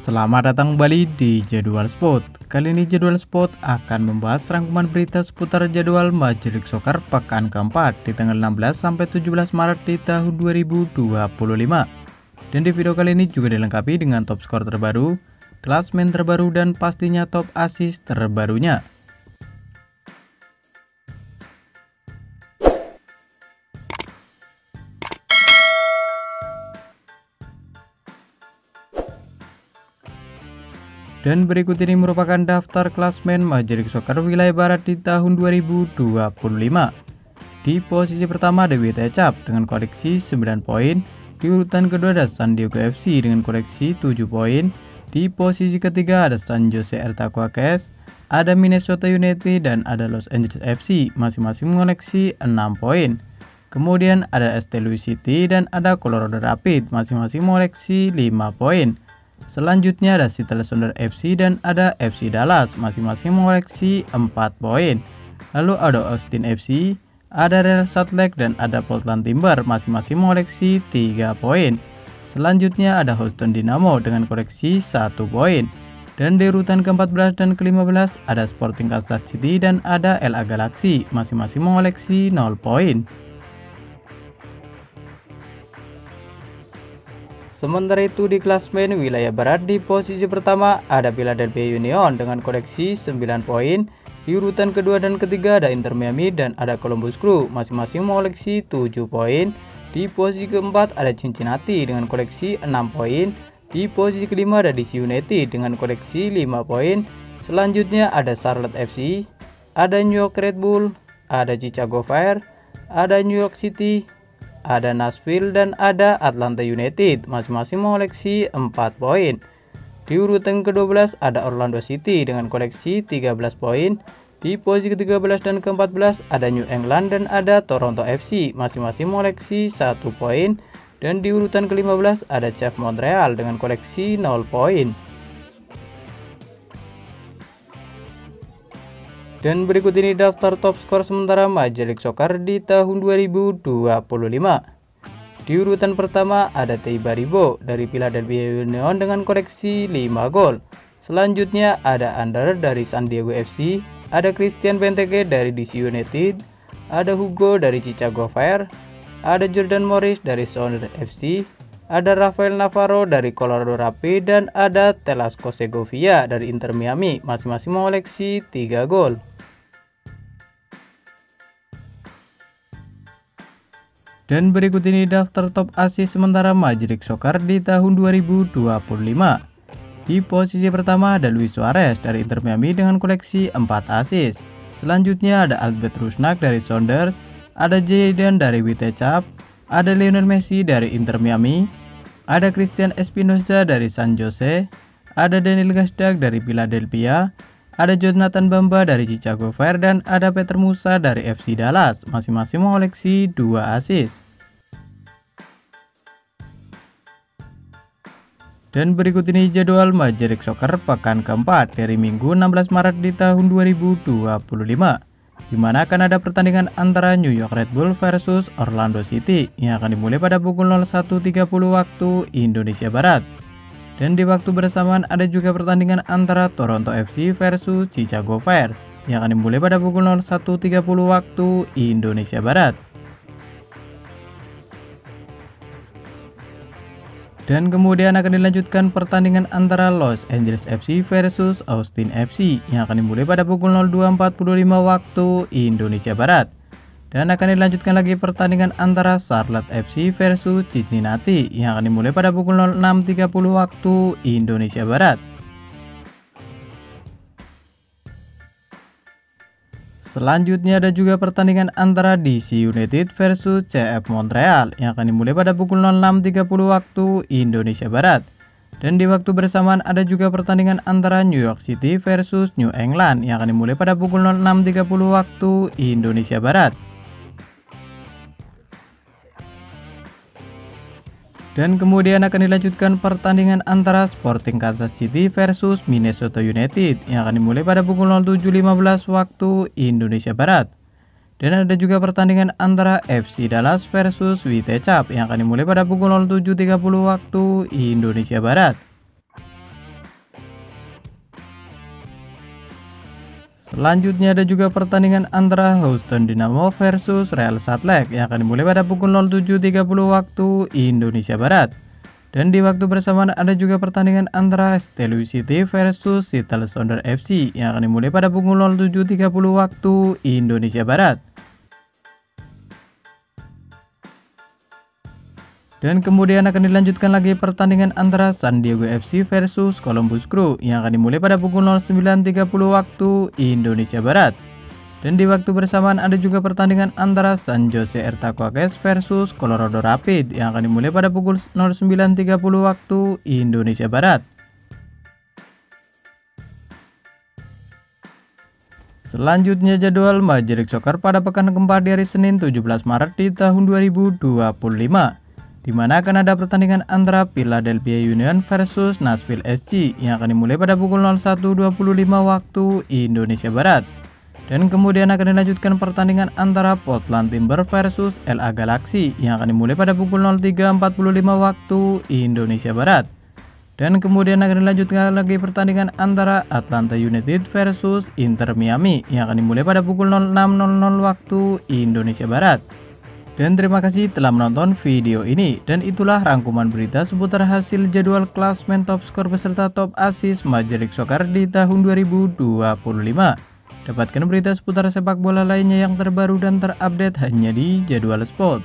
Selamat datang kembali di Jadwal Sport. Kali ini Jadwal Sport akan membahas rangkuman berita seputar jadwal Major League Soccer pekan keempat di tanggal 16 sampai 17 Maret di tahun 2025. Dan di video kali ini juga dilengkapi dengan top skor terbaru, klasmen terbaru, dan pastinya top assist terbarunya. Dan berikut ini merupakan daftar klasmen Major League Soccer wilayah barat di tahun 2025. Di posisi pertama ada Witecap dengan koleksi 9 poin. Di urutan kedua ada San Diego FC dengan koleksi 7 poin. Di posisi ketiga ada San Jose Earthquakes, ada Minnesota United, dan ada Los Angeles FC, masing-masing mengoleksi 6 poin. Kemudian ada St. Louis City dan ada Colorado Rapids, masing-masing mengoleksi 5 poin. Selanjutnya ada Seattle Sounders FC dan ada FC Dallas, masing-masing mengoleksi 4 poin. Lalu ada Austin FC, ada Real Salt Lake, dan ada Portland Timber, masing-masing mengoleksi 3 poin. Selanjutnya ada Houston Dynamo dengan koleksi 1 poin. Dan di urutan ke-14 dan ke-15 ada Sporting Kansas City dan ada LA Galaxy, masing-masing mengoleksi 0 poin. Sementara itu di klasmen wilayah barat di posisi pertama ada Philadelphia Union dengan koleksi 9 poin. Di urutan kedua dan ketiga ada Inter Miami dan ada Columbus Crew, masing-masing mengoleksi 7 poin. Di posisi keempat ada Cincinnati dengan koleksi 6 poin. Di posisi kelima ada DC United dengan koleksi 5 poin. Selanjutnya ada Charlotte FC, ada New York Red Bull, ada Chicago Fire, ada New York City, ada Nashville, dan ada Atlanta United, masing-masing mengoleksi 4 poin. Di urutan ke-12 ada Orlando City dengan koleksi 13 poin. Di posisi ke-13 dan ke-14 ada New England dan ada Toronto FC, masing-masing mengoleksi 1 poin. Dan di urutan ke-15 ada CF Montreal dengan koleksi 0 poin. Dan berikut ini daftar top skor sementara Major League Soccer di tahun 2025. Di urutan pertama ada Tei Baribo dari Philadelphia Union dengan koleksi 5 gol. Selanjutnya ada Under dari San Diego FC, ada Christian Benteke dari DC United, ada Hugo dari Chicago Fire, ada Jordan Morris dari Sounders FC, ada Rafael Navarro dari Colorado Rapids, dan ada Telasco Segovia dari Inter Miami, masing-masing mengoleksi 3 gol. Dan berikut ini daftar top assist sementara Major League Soccer di tahun 2025. Di posisi pertama ada Luis Suarez dari Inter Miami dengan koleksi 4 assist. Selanjutnya ada Albert Rusnak dari Sounders, ada Jayden dari Witecap, ada Lionel Messi dari Inter Miami, ada Christian Espinoza dari San Jose, ada Daniel Gazdag dari Philadelphia, ada Jonathan Bamba dari Chicago Fire, dan ada Peter Musa dari FC Dallas, masing-masing mengoleksi 2 assist. Dan berikut ini jadwal Major League Soccer pekan keempat dari Minggu 16 Maret di tahun 2025, di mana akan ada pertandingan antara New York Red Bull versus Orlando City yang akan dimulai pada pukul 01.30 waktu Indonesia Barat. Dan di waktu bersamaan ada juga pertandingan antara Toronto FC versus Chicago Fire yang akan dimulai pada pukul 01.30 waktu Indonesia Barat. Dan kemudian akan dilanjutkan pertandingan antara Los Angeles FC versus Austin FC yang akan dimulai pada pukul 02.45 waktu Indonesia Barat. Dan akan dilanjutkan lagi pertandingan antara Charlotte FC versus Cincinnati yang akan dimulai pada pukul 06.30 waktu Indonesia Barat. Selanjutnya ada juga pertandingan antara DC United versus CF Montreal yang akan dimulai pada pukul 06.30 waktu Indonesia Barat. Dan di waktu bersamaan ada juga pertandingan antara New York City versus New England yang akan dimulai pada pukul 06.30 waktu Indonesia Barat. Dan kemudian akan dilanjutkan pertandingan antara Sporting Kansas City versus Minnesota United yang akan dimulai pada pukul 07.15 waktu Indonesia Barat. Dan ada juga pertandingan antara FC Dallas versus Witecap yang akan dimulai pada pukul 07.30 waktu Indonesia Barat. Selanjutnya ada juga pertandingan antara Houston Dynamo versus Real Salt Lake yang akan dimulai pada pukul 07.30 waktu Indonesia Barat. Dan di waktu bersamaan ada juga pertandingan antara Steel City versus Seattle Sounders FC yang akan dimulai pada pukul 07.30 waktu Indonesia Barat. Dan kemudian akan dilanjutkan lagi pertandingan antara San Diego FC versus Columbus Crew yang akan dimulai pada pukul 09.30 waktu Indonesia Barat. Dan di waktu bersamaan ada juga pertandingan antara San Jose Earthquakes versus Colorado Rapids yang akan dimulai pada pukul 09.30 waktu Indonesia Barat. Selanjutnya jadwal Major League Soccer pada pekan keempat di hari Senin 17 Maret di tahun 2025. Di mana akan ada pertandingan antara Philadelphia Union versus Nashville SC yang akan dimulai pada pukul 01.25 waktu Indonesia Barat. Dan kemudian akan dilanjutkan pertandingan antara Portland Timbers versus LA Galaxy yang akan dimulai pada pukul 03.45 waktu Indonesia Barat. Dan kemudian akan dilanjutkan lagi pertandingan antara Atlanta United versus Inter Miami yang akan dimulai pada pukul 06.00 waktu Indonesia Barat. Dan terima kasih telah menonton video ini, dan itulah rangkuman berita seputar hasil jadwal klasmen top skor beserta top assist Major League Soccer di tahun 2025. Dapatkan berita seputar sepak bola lainnya yang terbaru dan terupdate hanya di Jadwal Sport.